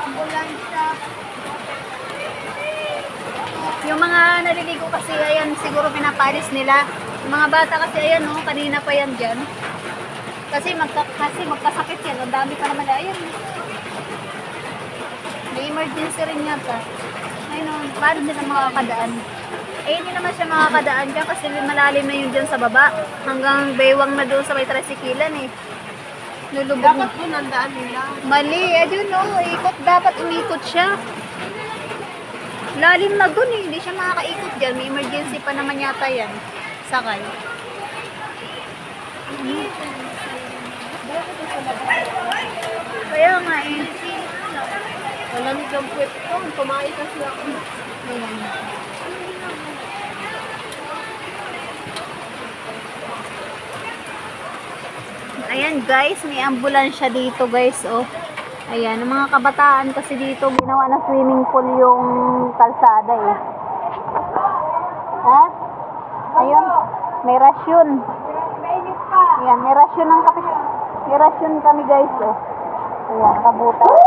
ambulansya. Yung mga naliligo kasi, ayan, siguro pinapalis nila. Yung mga bata kasi, ayan, oh, kanina pa yan dyan. Kasi magkasakit yan. Ang dami pa naman. Ayan. May emergency rin yata. Ayun, oh, paano din ang makakadaan? Eh, hindi naman siya makakadaan dyan kasi malalim na yun dyan sa baba. Hanggang baywang na doon sa may trasikilan eh. Lulubog. Dapat po nandaan nila. Mali, ayun oh, ikot. Dapat umikot siya. Lalim na dun eh, hindi siya makakaikot dyan. May emergency pa naman yata yan. Sakay. Kaya nga eh. Malamig ang puwet ko. Kumain kasi ako. Ayan. Ayan guys, may ambulansya dito guys, oh. Ayan, ang mga kabataan kasi dito ginawa na swimming pool yung kalsada eh. Ha? Ayun, may rasyon. Ayan, may rasyon ng kapit. May rasyon kami guys, oh. Ayan, kabuta.